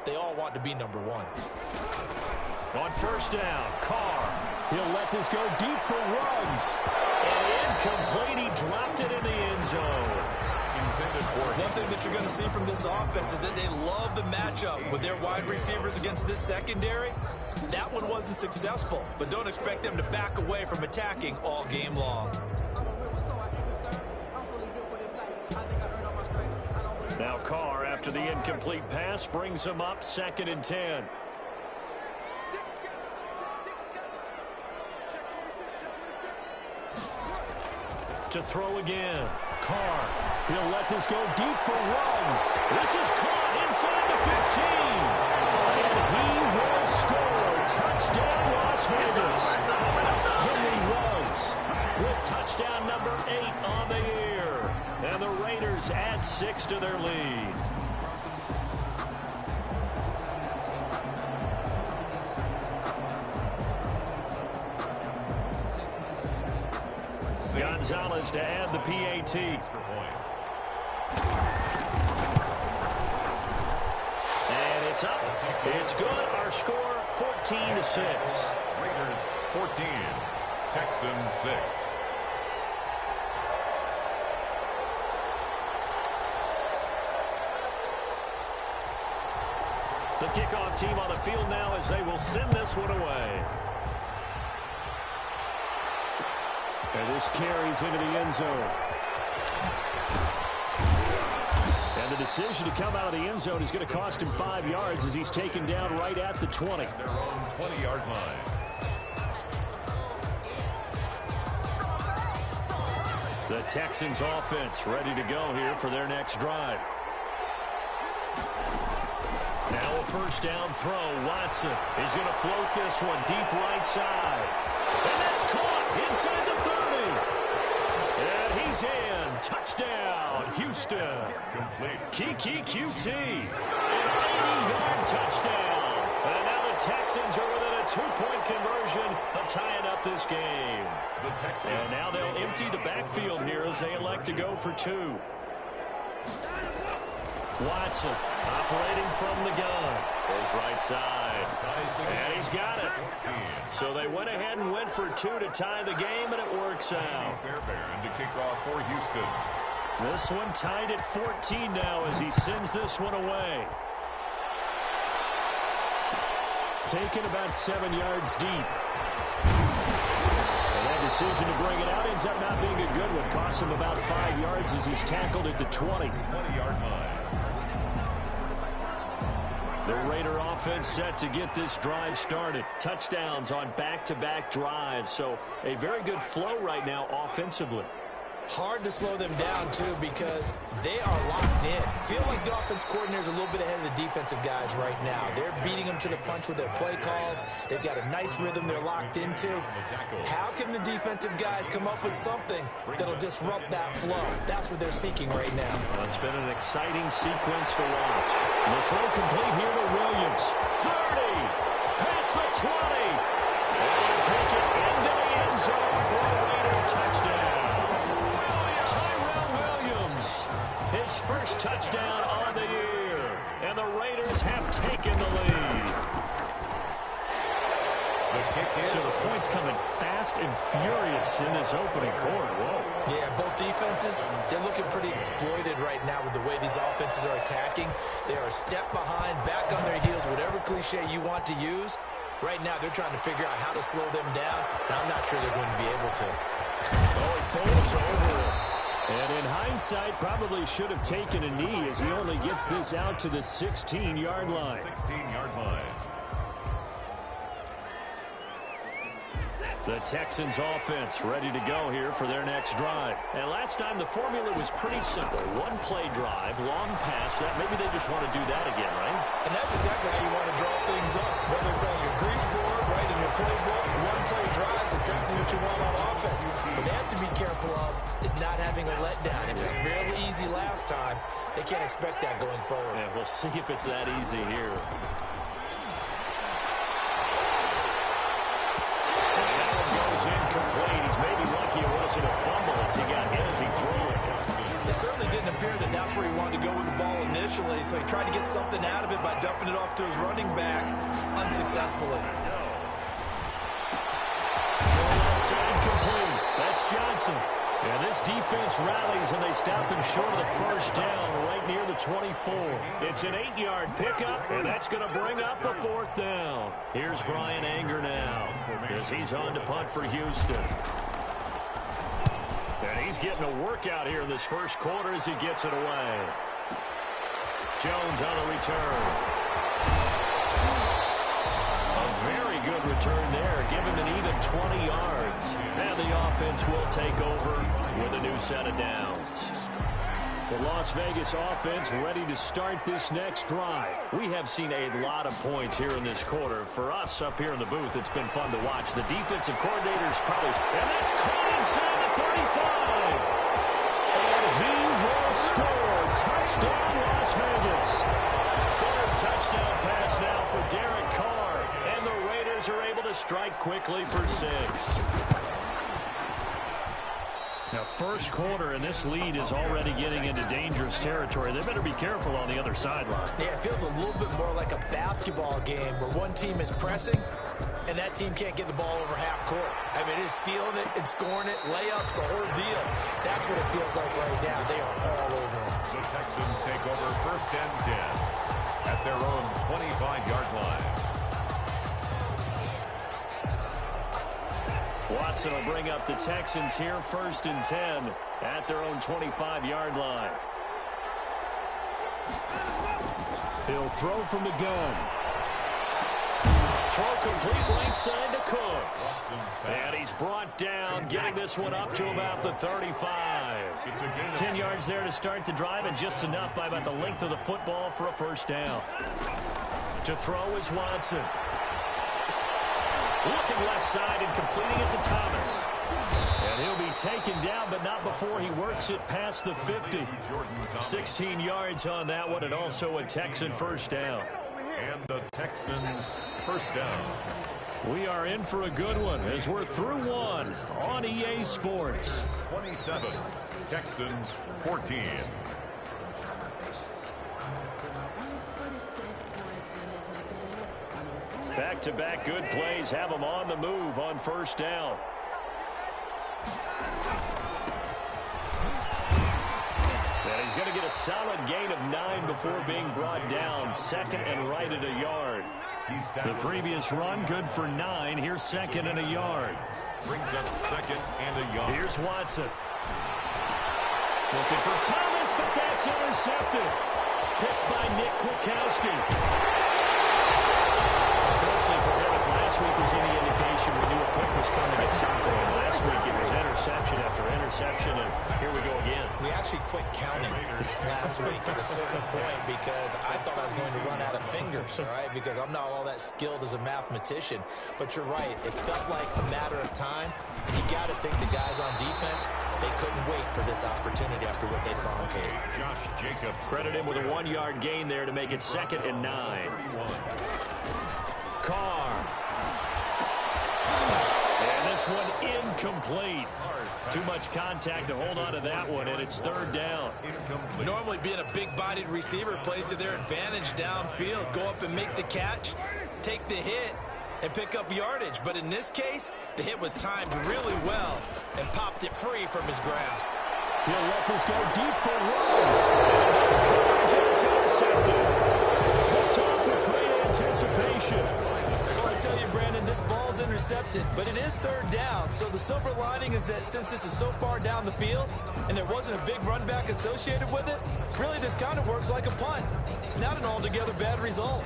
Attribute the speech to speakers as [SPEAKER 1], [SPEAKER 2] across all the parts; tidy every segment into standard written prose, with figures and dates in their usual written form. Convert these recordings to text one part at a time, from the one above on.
[SPEAKER 1] they all want to be number one.
[SPEAKER 2] On first down, Carr. He'll let this go deep for runs. And incomplete. He dropped it in the end zone.
[SPEAKER 1] One thing that you're going to see from this offense is that they love the matchup with their wide receivers against this secondary. That one wasn't successful, but don't expect them to back away from attacking all game long.
[SPEAKER 2] Now Carr, after the incomplete pass, brings him up 2nd and 10. To throw again. Carr. He'll let this go deep for runs. This is caught inside the 15. And he will score. Touchdown, Las Vegas. Henry Ruggs with touchdown number 8 on the year. And the Raiders add 6 to their lead. Gonzalez to add the PAT. And it's up. It's good. Our score 14-6.
[SPEAKER 3] Raiders 14, Texans 6.
[SPEAKER 2] The kickoff team on the field now as they will send this one away. And this carries into the end zone. And the decision to come out of the end zone is going to cost him 5 yards as he's taken down right at the 20.
[SPEAKER 3] Their own 20-yard line.
[SPEAKER 2] The Texans offense ready to go here for their next drive. Now a first down throw. Watson is going to float this one deep right side. And that's caught inside the 30. And he's in. Touchdown, Houston.
[SPEAKER 3] Complete.
[SPEAKER 2] Kiki QT. An 80-yard touchdown. And now the Texans are within a 2-point conversion of tying up this game.
[SPEAKER 3] The Texans.
[SPEAKER 2] And now they'll empty the backfield here as they elect to go for 2. Watson operating from the gun. Goes right side. And he's got it. So they went ahead and went for 2 to tie the game, and it works out.
[SPEAKER 3] Fairbairn to kick off for Houston.
[SPEAKER 2] This one tied at 14 now as he sends this one away. Taken about 7 yards deep. And that decision to bring it out ends up not being a good one. Costs him about 5 yards as he's tackled at the 20.
[SPEAKER 3] 20-yard line.
[SPEAKER 2] The Raider offense set to get this drive started. Touchdowns on back-to-back drives. So a very good flow right now offensively.
[SPEAKER 1] Hard to slow them down, too, because they are locked in. Feel like the offense coordinator is a little bit ahead of the defensive guys right now. They're beating them to the punch with their play calls. They've got a nice rhythm they're locked into. How can the defensive guys come up with something that'll disrupt that flow? That's what they're seeking right now.
[SPEAKER 2] Well, it's been an exciting sequence to watch. The throw complete here to Williams. 30. Past the 20. And take it into the end zone for a Raider touchdown. His first touchdown on the year. And the Raiders have taken the lead. So the points coming fast and furious in this opening quarter. Whoa.
[SPEAKER 1] Yeah, both defenses, they're looking pretty exploited right now with the way these offenses are attacking. They are a step behind, back on their heels, whatever cliche you want to use. Right now, they're trying to figure out how to slow them down, and I'm not sure they're going to be able to.
[SPEAKER 2] Oh, it bowls over it. And in hindsight, probably should have taken a knee as he only gets this out to the 16-yard line.
[SPEAKER 3] 16-yard line.
[SPEAKER 2] The Texans offense ready to go here for their next drive. And last time the formula was pretty simple. One play drive, long pass. That maybe they just want to do that again, right?
[SPEAKER 1] And that's exactly how you want to draw things up. Whether it's on your grease board, right in your playbook, one play drives exactly what you want on offense. What they have to be careful of is not having a letdown. It was fairly easy last time. They can't expect that going forward.
[SPEAKER 2] Yeah, we'll see if it's that easy here. Incomplete. He's maybe lucky it wasn't a fumble as he got hit as he threw it.
[SPEAKER 1] It certainly didn't appear that that's where he wanted to go with the ball initially, so he tried to get something out of it by dumping it off to his running back unsuccessfully.
[SPEAKER 2] Complete. That's Johnson. And this defense rallies, and they stop him short of the first down right near the 24. It's an 8-yard pickup, and that's going to bring up the fourth down. Here's Brian Anger now as he's on to punt for Houston. And he's getting a workout here in this first quarter as he gets it away. Jones on the return. A very good return there. Give him an even 20 yards. And the offense will take over with a new set of downs. The Las Vegas offense ready to start this next drive. We have seen a lot of points here in this quarter. For us up here in the booth, it's been fun to watch. The defensive coordinator's probably... And that's caught inside the 35. And he will score. Touchdown, Las Vegas. Third touchdown pass now for Derek Carr. And the Raiders are able to strike quickly for 6. Now, first quarter, and this lead is already getting into dangerous territory. They better be careful on the other sideline.
[SPEAKER 1] Yeah, it feels a little bit more like a basketball game where one team is pressing and that team can't get the ball over half court. I mean, it is stealing it and scoring it, layups, the whole deal. That's what it feels like right now. They are all over them.
[SPEAKER 3] The Texans take over first and 10 at their own 25-yard line.
[SPEAKER 2] Watson will bring up the Texans here first and 10 at their own 25-yard line. He'll throw from the gun. Throw complete right side to Cooks. And he's brought down, getting this one up to about the 35. 10 yards there to start the drive, and just enough by about the length of the football for a first down. To throw is Watson. Looking left side and completing it to Thomas. And he'll be taken down, but not before he works it past the 50. 16 yards on that one, and also a Texan first down.
[SPEAKER 3] And the Texans first down.
[SPEAKER 2] We are in for a good one as we're through one on EA Sports.
[SPEAKER 3] 27, Texans 14.
[SPEAKER 2] Back-to-back good plays have them on the move on first down. And he's going to get a solid gain of 9 before being brought down. Second and right at a yard. The previous run good for 9. Here's second and a yard.
[SPEAKER 3] Brings up second and a yard.
[SPEAKER 2] Here's Watson. Looking for Thomas, but that's intercepted. Picked by Nick Kwiatkowski. Unfortunately for him, if last week was any indication, we knew a pick was coming at some point. Last week it was interception after interception, and here we go again.
[SPEAKER 1] We actually quit counting last week at a certain point because I thought I was going to run out of fingers, all right, because I'm not all that skilled as a mathematician. But you're right. It felt like a matter of time. And you got to think the guys on defense, they couldn't wait for this opportunity after what they saw on tape.
[SPEAKER 3] Josh Jacobs.
[SPEAKER 2] Credit him with a 1-yard gain there to make it second and 9. Carr. And this one incomplete. Too much contact to hold on to that one, and it's third down.
[SPEAKER 1] Normally being a big-bodied receiver plays to their advantage downfield. Go up and make the catch, take the hit, and pick up yardage. But in this case, the hit was timed really well and popped it free from his grasp.
[SPEAKER 2] He'll let this go deep for Ruggs. And it's intercepted. Picked off with great anticipation.
[SPEAKER 1] Well, I tell you, Brandon, this ball's intercepted, but it is third down. So the silver lining is that since this is so far down the field and there wasn't a big run back associated with it, really this kind of works like a punt. It's not an altogether bad result.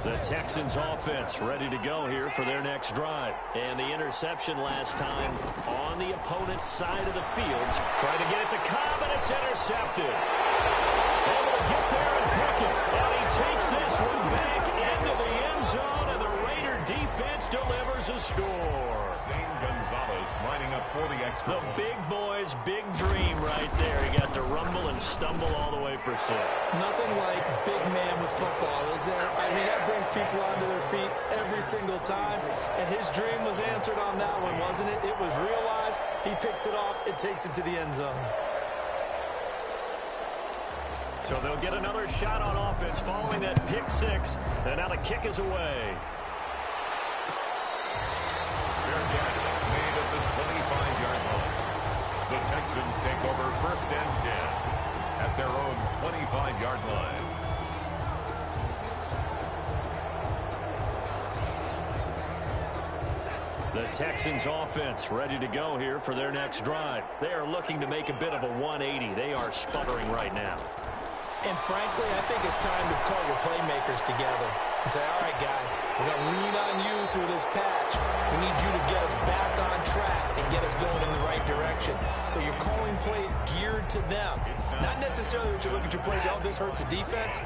[SPEAKER 2] The Texans offense ready to go here for their next drive. And the interception last time on the opponent's side of the field. Trying to get it to Cobb, and it's intercepted. Able to get there and pick it. And he takes this one back into the end zone, and the Raider defense delivers a score.
[SPEAKER 3] Lining up for the extra.
[SPEAKER 2] The big boy's big dream right there. He got to rumble and stumble all the way for 6.
[SPEAKER 1] Nothing like big man with football, is there? I mean, that brings people onto their feet every single time. And his dream was answered on that one, wasn't it? It was realized. He picks it off and takes it to the end zone.
[SPEAKER 2] So they'll get another shot on offense following that pick 6. And now the kick is away.
[SPEAKER 3] The Texans take over 1st and 10 at their own 25-yard line.
[SPEAKER 2] The Texans offense ready to go here for their next drive. They are looking to make a bit of a 180. They are sputtering right now.
[SPEAKER 1] And frankly, I think it's time to call your playmakers together and say, all right, guys, we're going to lean on you through this patch. We need you to get us back on track and get us going in the right direction. So you're calling plays geared to them. Not necessarily that you look at your plays, oh, this hurts the defense.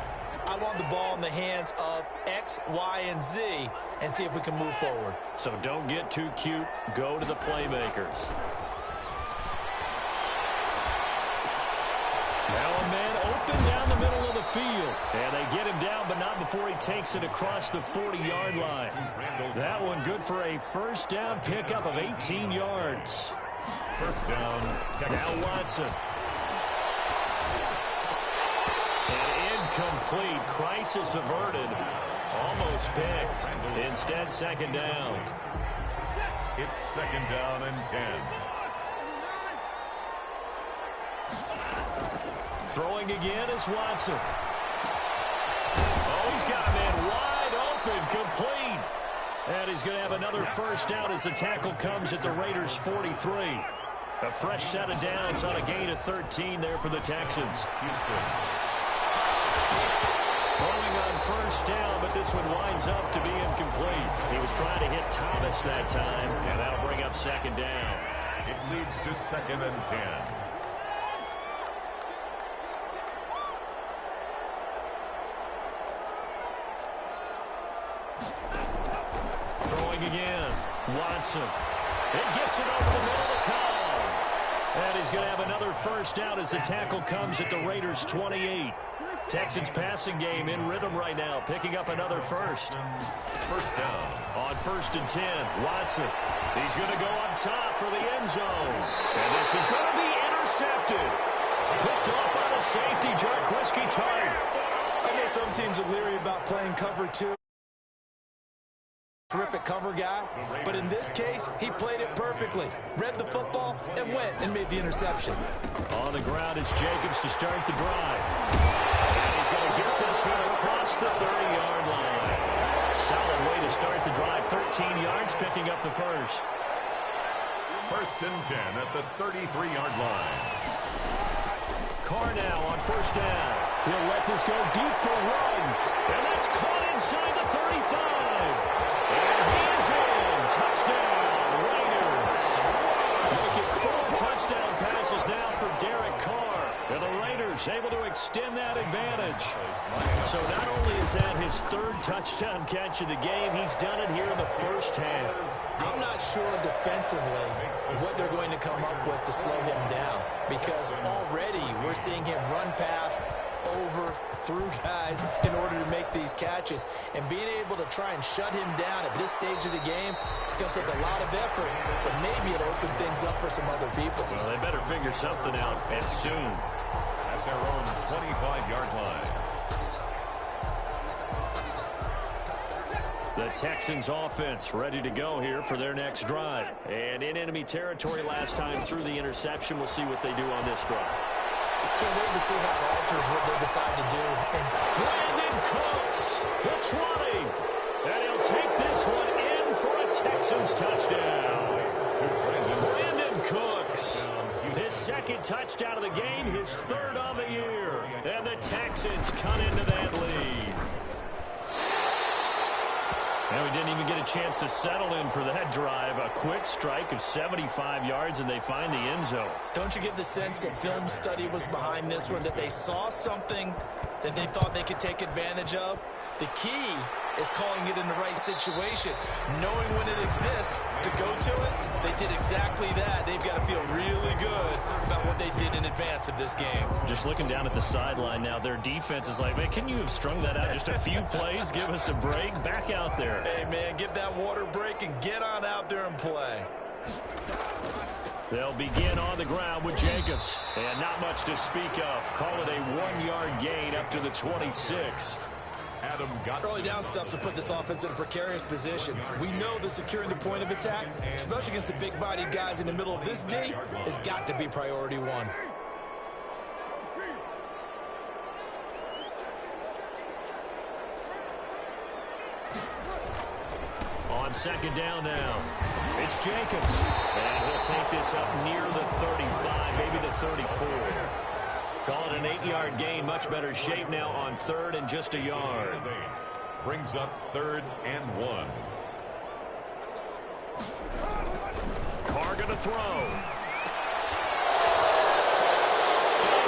[SPEAKER 1] I want the ball in the hands of X, Y, and Z and see if we can move forward.
[SPEAKER 2] So don't get too cute. Go to the playmakers. Now a man open down the middle of the field. And they get him down, but not before he takes it across the 40-yard line. That one good for a first down pickup of 18 yards.
[SPEAKER 3] First down.
[SPEAKER 2] Now Watson. And incomplete. Crisis averted. Almost picked. Instead, second down.
[SPEAKER 3] It's second down and 10.
[SPEAKER 2] Throwing again is Watson. Oh, he's got a man wide open, complete. And he's going to have another first down as the tackle comes at the Raiders' 43. A fresh set of downs on a gain of 13 there for the Texans. Throwing on first down, but this one winds up to be incomplete. He was trying to hit Thomas that time, and that'll bring up second down.
[SPEAKER 3] It leads to second and 10.
[SPEAKER 2] Again, Watson. It gets it over the middle of the column. And he's going to have another first down as the tackle comes at the Raiders' 28. Texans passing game in rhythm right now, picking up another first.
[SPEAKER 3] First down.
[SPEAKER 2] On 1st and 10, Watson. He's going to go up top for the end zone. And this is going to be intercepted. Picked off by the safety, Jarquiski Tart.
[SPEAKER 1] I know some teams are leery about playing cover 2. Terrific cover guy, but in this case, he played it perfectly. Read the football and went and made the interception.
[SPEAKER 2] On the ground, it's Jacobs to start the drive. And he's going to get this one across the 30-yard line. Solid way to start the drive. 13 yards, picking up the first.
[SPEAKER 3] First and 10 at the 33-yard line.
[SPEAKER 2] Carr now on first down. He'll let this go deep for Ruggs. And that's caught inside the 35. And he's in. Touchdown, Raiders. Make it 4 touchdown passes now for Derek Carr. And the Raiders able to extend that advantage. So not only is that his 3rd touchdown catch of the game, he's done it here in the first half.
[SPEAKER 1] I'm not sure defensively what they're going to come up with to slow him down, because already we're seeing him run past, over, through guys in order to make these catches. And being able to try and shut him down at this stage of the game, it's going to take a lot of effort. So maybe it'll open things up for some other people.
[SPEAKER 2] Well, they better figure something out, and soon.
[SPEAKER 3] At their own 25-yard line.
[SPEAKER 2] The Texans offense ready to go here for their next drive. And in enemy territory last time through the interception. We'll see what they do on this drive.
[SPEAKER 1] Can't wait to see how it alters what they decide to do. And
[SPEAKER 2] Brandon Cooks, the 20. And he'll take this one in for a Texans touchdown. Brandon Cooks. His 2nd touchdown of the game, his 3rd on the year. And the Texans cut into that lead. And we didn't even get a chance to settle in for that drive. A quick strike of 75 yards, and they find the end zone.
[SPEAKER 1] Don't you get the sense that film study was behind this one, that they saw something that they thought they could take advantage of? The key is calling it in the right situation. Knowing when it exists to go to it, they did exactly that. They've got to feel really good about what they did in advance of this game.
[SPEAKER 2] Just looking down at the sideline now, their defense is like, man, can you have strung that out just a few plays? Give us a break. Back out there.
[SPEAKER 1] Hey, man, give that water break and get on out there and play.
[SPEAKER 2] They'll begin on the ground with Jacobs. And not much to speak of. Call it a 1-yard gain up to the 26.
[SPEAKER 1] Early down stuff to put this offense in a precarious position. We know that securing the point of attack, especially against the big-bodied guys in the middle of this D, has got to be priority one.
[SPEAKER 2] On second down now, it's Jacobs. And he'll take this up near the 35, maybe the 34. Call it an 8-yard gain. Much better shape now on third and just a yard.
[SPEAKER 3] Brings up 3rd and 1.
[SPEAKER 2] Carr going to throw.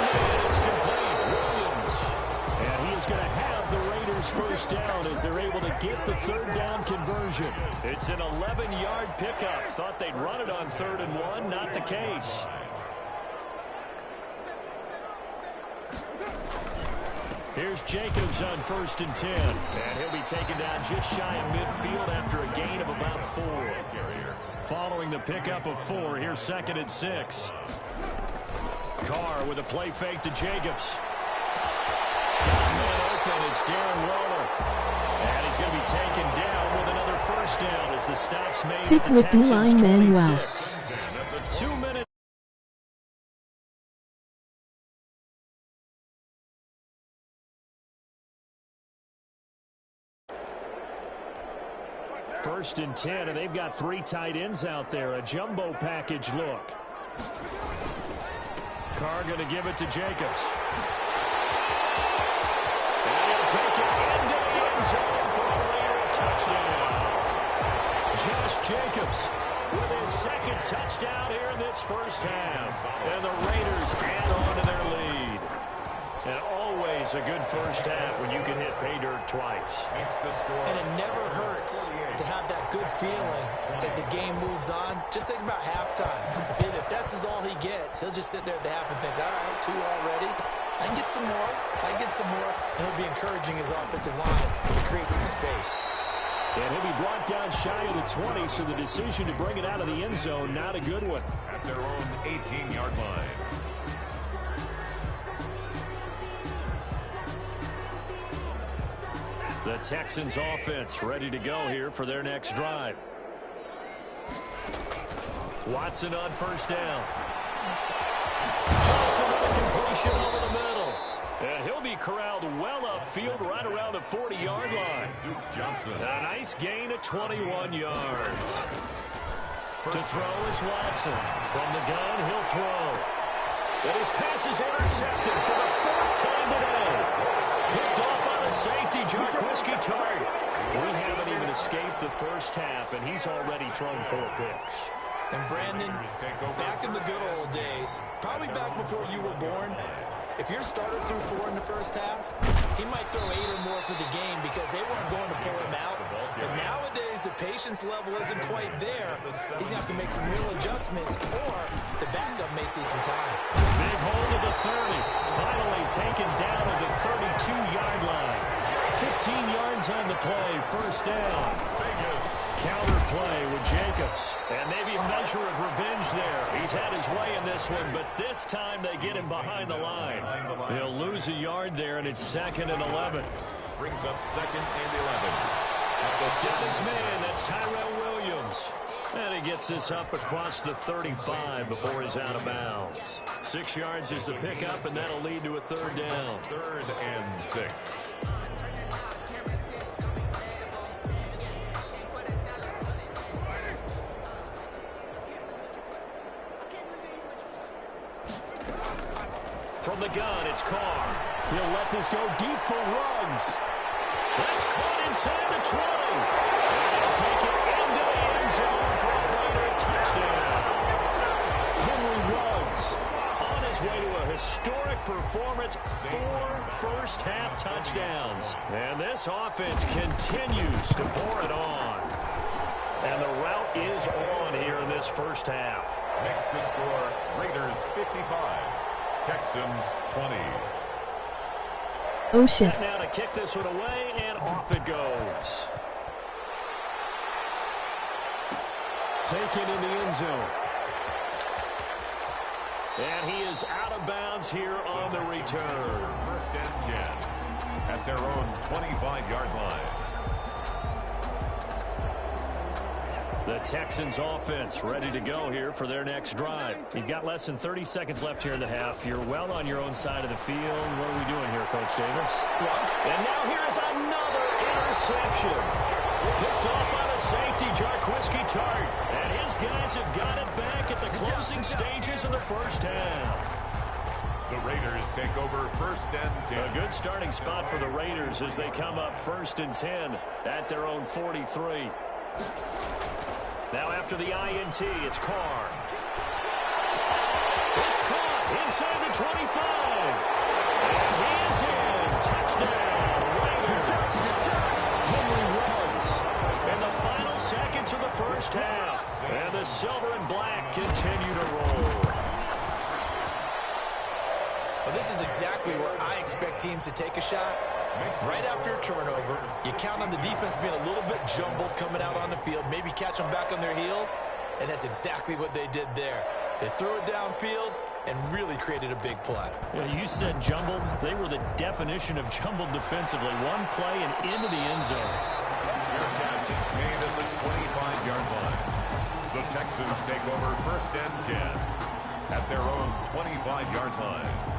[SPEAKER 2] And it's complete. Williams. And he is going to have the Raiders first down as they're able to get the third down conversion. It's an 11-yard pickup. Thought they'd run it on 3rd and 1. Not the case. Here's Jacobs on 1st and 10. And he'll be taken down just shy of midfield after a gain of about 4. Following the pickup of 4, here's 2nd and 6. Carr with a play fake to Jacobs. Got man open, it's Darren Waller. And he's going to be taken down with another first down as the stop's made at the Texans' 26. 2 minutes. First and 10, and they've got 3 tight ends out there. A jumbo package look. Carr going to give it to Jacobs. And he'll take it into the end zone for a Raider touchdown. Josh Jacobs with his 2nd touchdown here in this first half. And the Raiders add on to their lead. And always a good first half when you can hit pay dirt twice.
[SPEAKER 1] And it never hurts to have that good feeling as the game moves on. Just think about halftime. If that's all he gets, he'll just sit there at the half and think, all right, 2 already. I can get some more. I can get some more. And he'll be encouraging his offensive line to create some space.
[SPEAKER 2] And he'll be brought down shy of the 20, so the decision to bring it out of the end zone, not a good one.
[SPEAKER 3] At their own 18-yard line.
[SPEAKER 2] The Texans offense ready to go here for their next drive. Watson on first down. Johnson with a completion over the middle. And he'll be corralled well upfield right around the 40-yard line.
[SPEAKER 3] Duke Johnson.
[SPEAKER 2] A nice gain of 21 yards. To throw is Watson. From the gun, he'll throw. And his pass is intercepted for the 4th time today. Picked off by the safety, Jarquiski Tartt. We haven't even escaped the first half, and he's already thrown 4 picks.
[SPEAKER 1] And Brandon, back in the good old days, probably back before you were born, if your starter threw 4 in the first half, he might throw 8 or more for the game because they weren't going to pull him out. But nowadays, the patience level isn't quite there. He's going to have to make some real adjustments, or the backup may see some time.
[SPEAKER 2] Big hold of the 30. Finally taken down at the 32-yard line. 15 yards on the play, first down. Counter play with Jacobs. And maybe a measure of revenge there. He's had his way in this one, but this time they get him behind the line. They'll lose a yard there, and it's 2nd and 11.
[SPEAKER 3] Brings up 2nd and 11.
[SPEAKER 2] Got his man, that's Tyrell Williams. And he gets this up across the 35 before he's out of bounds. 6 yards is the pickup, and that'll lead to a 3rd down.
[SPEAKER 3] 3rd and 6.
[SPEAKER 2] From the gun, it's Carr. He'll let this go deep for Ruggs. That's caught inside the 20. And he'll take it into the end zone for a Raider touchdown. Henry Ruggs on his way to a historic performance, 4 first-half touchdowns. And this offense continues to pour it on. And the route is on here in this first half.
[SPEAKER 3] Makes the score Raiders 55, Texans 20.
[SPEAKER 2] Set now to kick this one away, and off it goes. Taken in the end zone. And he is out of bounds here on the return.
[SPEAKER 3] First and 10 at their own 25-yard line.
[SPEAKER 2] The Texans offense ready to go here for their next drive. You've got less than 30 seconds left here in the half. You're well on your own side of the field. What are we doing here, Coach Davis? And now here is another interception. Picked off on a safety, Jarquiski Tart. And his guys have got it back at the closing stages of the first half.
[SPEAKER 3] The Raiders take over first and 10.
[SPEAKER 2] A good starting spot for the Raiders as they come up first and 10 at their own 43. Now after the INT, it's Carr. It's caught inside the 25. And he is in. Touchdown, Raiders. Henry Ruggs in the final seconds of the first half. And the silver and black continue to roll.
[SPEAKER 1] Well, this is exactly where I expect teams to take a shot. Right after a turnover, you count on the defense being a little bit jumbled coming out on the field, maybe catch them back on their heels, and that's exactly what they did there. They threw it downfield and really created a big play.
[SPEAKER 2] Yeah, you said jumbled. They were the definition of jumbled defensively. One play and into the end zone.
[SPEAKER 3] Fair catch made at the 25-yard line. The Texans take over first and 10 at their own 25-yard line.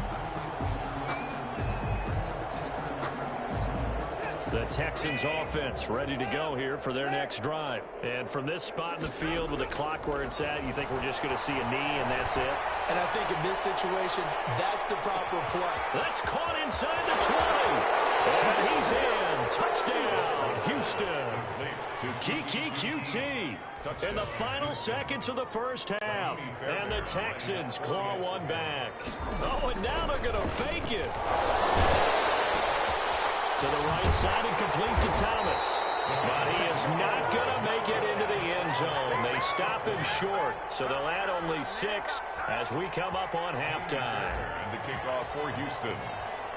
[SPEAKER 2] The Texans offense ready to go here for their next drive. And from this spot in the field with the clock where it's at, you think we're just going to see a knee and that's it?
[SPEAKER 1] And I think in this situation, that's the proper play.
[SPEAKER 2] That's caught inside the 20. And he's in. Touchdown, Houston. Kiki QT in the final seconds of the first half. And the Texans claw one back. Oh, and now they're going to fake it. To the right side and complete to Thomas. But he is not going to make it into the end zone. They stop him short, so they'll add only 6 as we come up on halftime.
[SPEAKER 3] And the kickoff for Houston.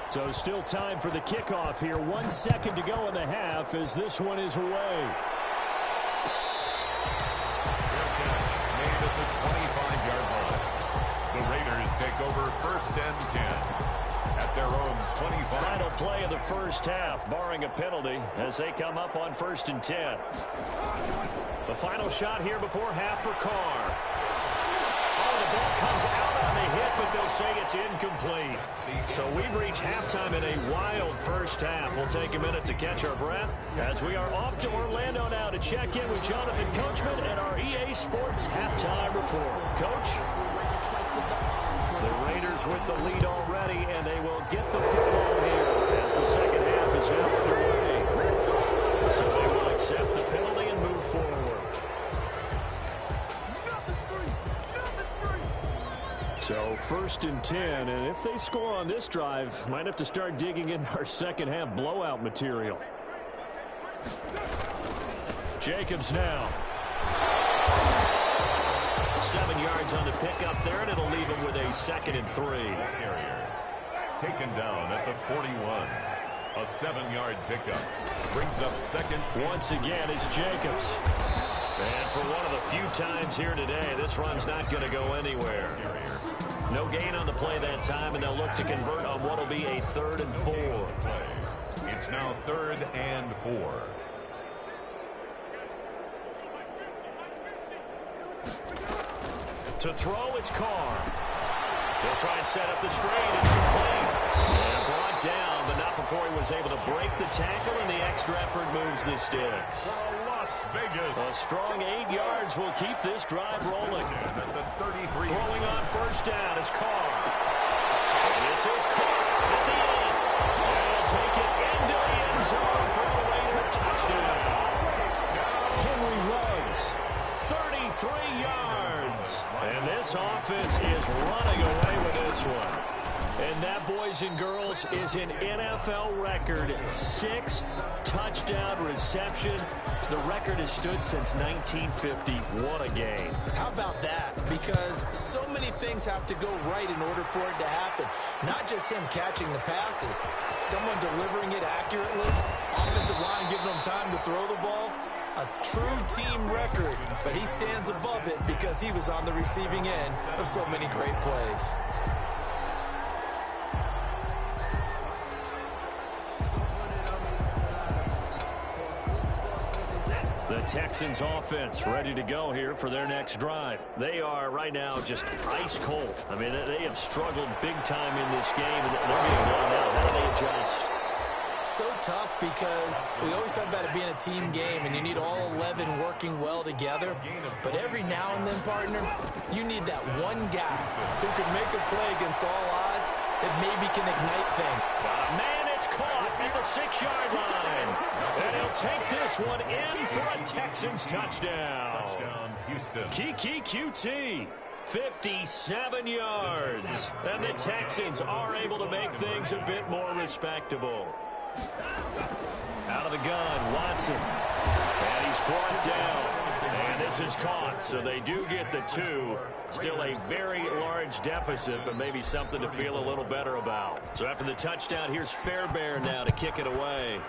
[SPEAKER 2] So still time for the kickoff here. 1 second to go in the half as this one is away.
[SPEAKER 3] Fair catch made at the 25-yard line. The Raiders take over first and 10. At their own 25.
[SPEAKER 2] Final play of the first half, barring a penalty, as they come up on first and 10. The final shot here before half for Carr. Oh, the ball comes out on the hit, but they'll say it's incomplete. So we've reached halftime in a wild first half. We'll take a minute to catch our breath as we are off to Orlando now to check in with Jonathan Coachman and our EA Sports halftime report. Coach? The Raiders with the lead already, and they will get the football here as the second half is now underway. So they will accept the penalty and move forward. So first and 10, and if they score on this drive, might have to start digging in our second half blowout material. Jacobs now. 7 yards on the pickup there, and it'll leave him with a 2nd and 3.
[SPEAKER 3] Carrier taken down at the 41. A 7-yard pickup brings up second.
[SPEAKER 2] Once again, it's Jacobs. And for one of the few times here today, this run's not going to go anywhere.
[SPEAKER 3] Carrier.
[SPEAKER 2] No gain on the play that time, and they'll look to convert on what will be a 3rd and 4.
[SPEAKER 3] It's now 3rd and 4.
[SPEAKER 2] To throw, it's Carr. They'll try and set up the screen. It's complete. And brought down, but not before he was able to break the tackle, and the extra effort moves the sticks.
[SPEAKER 3] Las Vegas.
[SPEAKER 2] A strong 8 yards will keep this drive rolling.
[SPEAKER 3] At the 33.
[SPEAKER 2] Throwing on first down is Carr. And this is Carr at the end. And he'll take it into the end zone for a Raider touchdown. Henry Ruggs, 33 yards. And this offense is running away with this one. And that, boys and girls, is an NFL record 6th touchdown reception. The record has stood since 1950. What a game.
[SPEAKER 1] How about that? Because so many things have to go right in order for it to happen. Not just him catching the passes, someone delivering it accurately, offensive line giving him time to throw the ball. A true team record, but he stands above it because he was on the receiving end of so many great plays.
[SPEAKER 2] The Texans offense ready to go here for their next drive. They are right now just ice cold. I mean, they have struggled big time in this game, and they're getting blown out. How do they adjust?
[SPEAKER 1] So tough because we always talk about it being a team game and you need all 11 working well together. But every now and then, partner, you need that one guy who can make a play against all odds that maybe can ignite things.
[SPEAKER 2] Man, it's caught at the 6-yard line. And he'll take this one in for a Texans touchdown.
[SPEAKER 3] Touchdown, Houston.
[SPEAKER 2] Kiki QT. 57 yards. And the Texans are able to make things a bit more respectable. Out of the gun, Watson. And he's brought down. And this is caught, so they do get the 2. Still a very large deficit, but maybe something to feel a little better about. So after the touchdown, here's Fairbairn now to kick it away.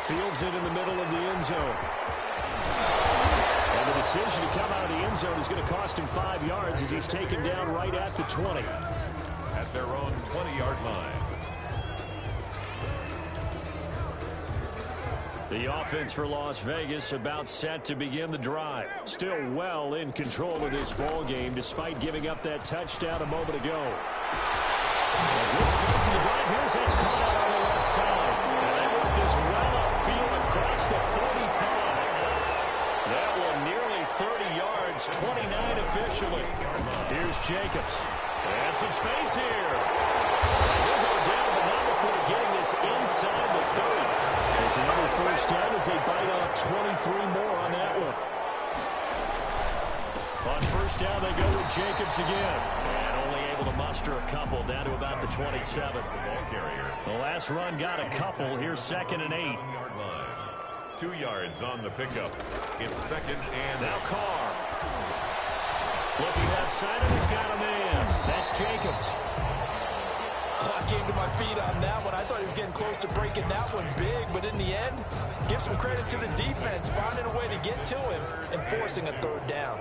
[SPEAKER 2] Fields it in the middle of the end zone. And the decision to come out of the end zone is going to cost him 5 yards as he's taken down right at the 20.
[SPEAKER 3] At their own 20-yard line.
[SPEAKER 2] The offense for Las Vegas about set to begin the drive. Still well in control of this ball game despite giving up that touchdown a moment ago. A good start to the drive. Here's that's caught out on the left side. And they work this well upfield across the 45. That one nearly 30 yards, 29 officially. Here's Jacobs. And some space here. He'll go down, but not before getting this inside the 30. It's another first down as they bite off 23 more on that one. On first down, they go with Jacobs again. And only able to muster a couple down to about the 27. The last run got a couple. Here's 2nd and 8.
[SPEAKER 3] 2 yards on the pickup. It's 2nd and
[SPEAKER 2] now Carr. Looking outside, and he's got a man. That's Jacobs.
[SPEAKER 1] Oh, I came to my feet on that one. I thought he was getting close to breaking that one big, but in the end, give some credit to the defense, finding a way to get to him and forcing a 3rd down.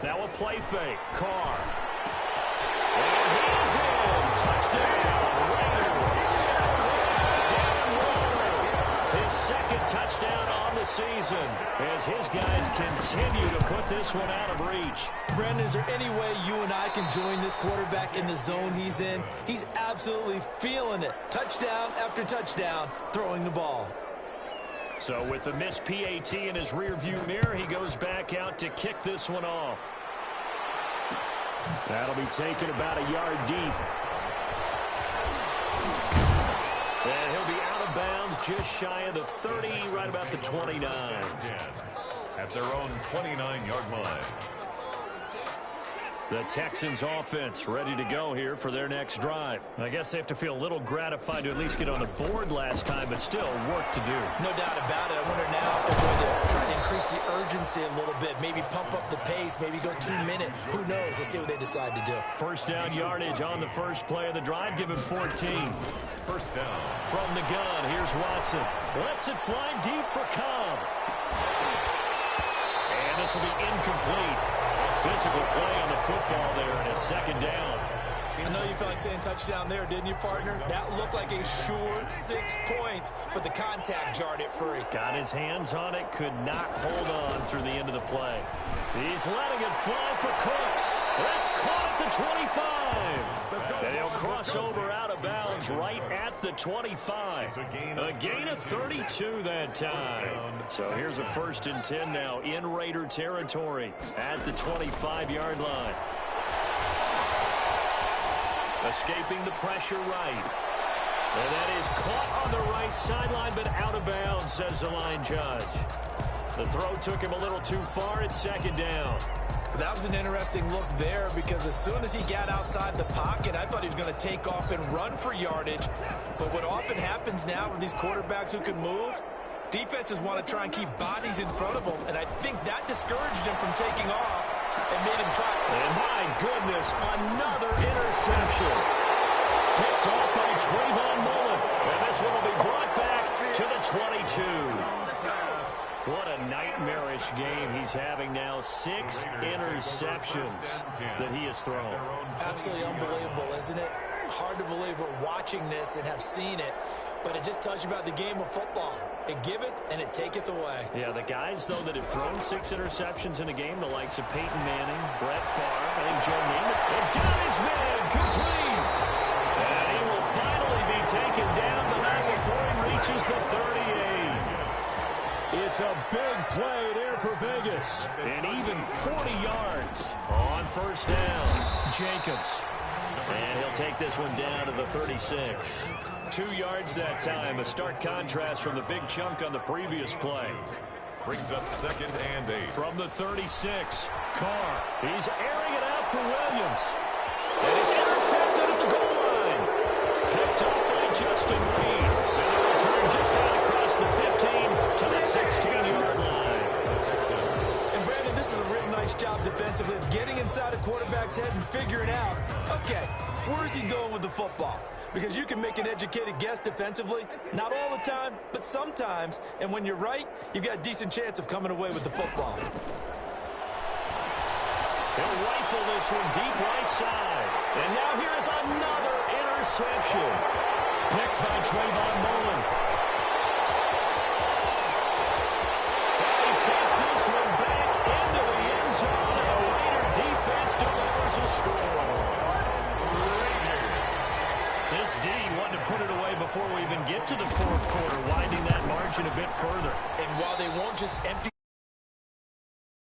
[SPEAKER 2] Now a play fake. Carr. And he's in. Touchdown, Raiders. Dan Waller. His 2nd touchdown on the season as his guys continue to put this one out of reach.
[SPEAKER 1] Brandon, is there any way you and I can join this quarterback in the zone he's in? He's absolutely feeling it. Touchdown after touchdown, throwing the ball.
[SPEAKER 2] So with the missed PAT in his rearview mirror, he goes back out to kick this one off. That'll be taken about a yard deep. And he'll be out of bounds just shy of the 30, right about the 29.
[SPEAKER 3] at their own 29-yard line.
[SPEAKER 2] The Texans offense ready to go here for their next drive. I guess they have to feel a little gratified to at least get on the board last time, but still work to do.
[SPEAKER 1] No doubt about it. I wonder now if they're going to try to increase the urgency a little bit, maybe pump up the pace, maybe go 2 minute. Who knows? Let's see what they decide to do.
[SPEAKER 2] First down yardage on the first play of the drive. Give him 14.
[SPEAKER 3] First down.
[SPEAKER 2] From the gun, here's Watson. Lets it fly deep for Cobb. And this will be incomplete. Physical play on the football there, and it's second down.
[SPEAKER 1] I know you felt like saying touchdown there, didn't you, partner? That looked like a sure 6 points, but the contact jarred it free.
[SPEAKER 2] Got his hands on it, could not hold on through the end of the play. He's letting it fly for Cooks. That's caught at the 25. And he'll cross over out of bounds right at the 25. A gain of 32 that time. So here's a 1st and 10 now in Raider territory at the 25-yard line. Escaping the pressure right. And that is caught on the right sideline, but out of bounds, says the line judge. The throw took him a little too far. It's second down.
[SPEAKER 1] That was an interesting look there because as soon as he got outside the pocket, I thought he was going to take off and run for yardage. But what often happens now with these quarterbacks who can move, defenses want to try and keep bodies in front of them, and I think that discouraged him from taking off and made him try.
[SPEAKER 2] And my goodness, another interception. Picked off by Trayvon Mullen. And this one will be brought back to the 22. What a nightmarish game he's having now. 6 interceptions that he has thrown.
[SPEAKER 1] Absolutely unbelievable, isn't it? Hard to believe we're watching this and have seen it, but it just tells you about the game of football. It giveth and it taketh away.
[SPEAKER 2] Yeah, the guys, though, that have thrown 6 interceptions in a game, the likes of Peyton Manning, Brett Favre, I think Joe Namath, and got his man complete. And he will finally be taken down, but not before he reaches the 38. It's a big play there for Vegas. And even 40 yards on first down. Jacobs. And he'll take this one down to the 36. 2 yards that time. A stark contrast from the big chunk on the previous play.
[SPEAKER 3] Brings up 2nd and 8.
[SPEAKER 2] From the 36, Carr. He's airing it out for Williams. And it's intercepted at the goal line. Picked up by Justin Reed. And the return just out across the 15 to the 16-yard line.
[SPEAKER 1] And Brandon, this is a real nice job defensively of getting inside a quarterback's head and figuring out, okay, where's he going with the football? Because you can make an educated guess defensively, not all the time, but sometimes. And when you're right, you've got a decent chance of coming away with the football.
[SPEAKER 2] He'll rifle this one deep right side. And now here is another interception. Picked by Trayvon Mullen. And he takes this one back into the end zone. And the Raider defense delivers a score. This D wanted to put it away before we even get to the fourth quarter, widening that margin a bit further.
[SPEAKER 1] And while they won't just empty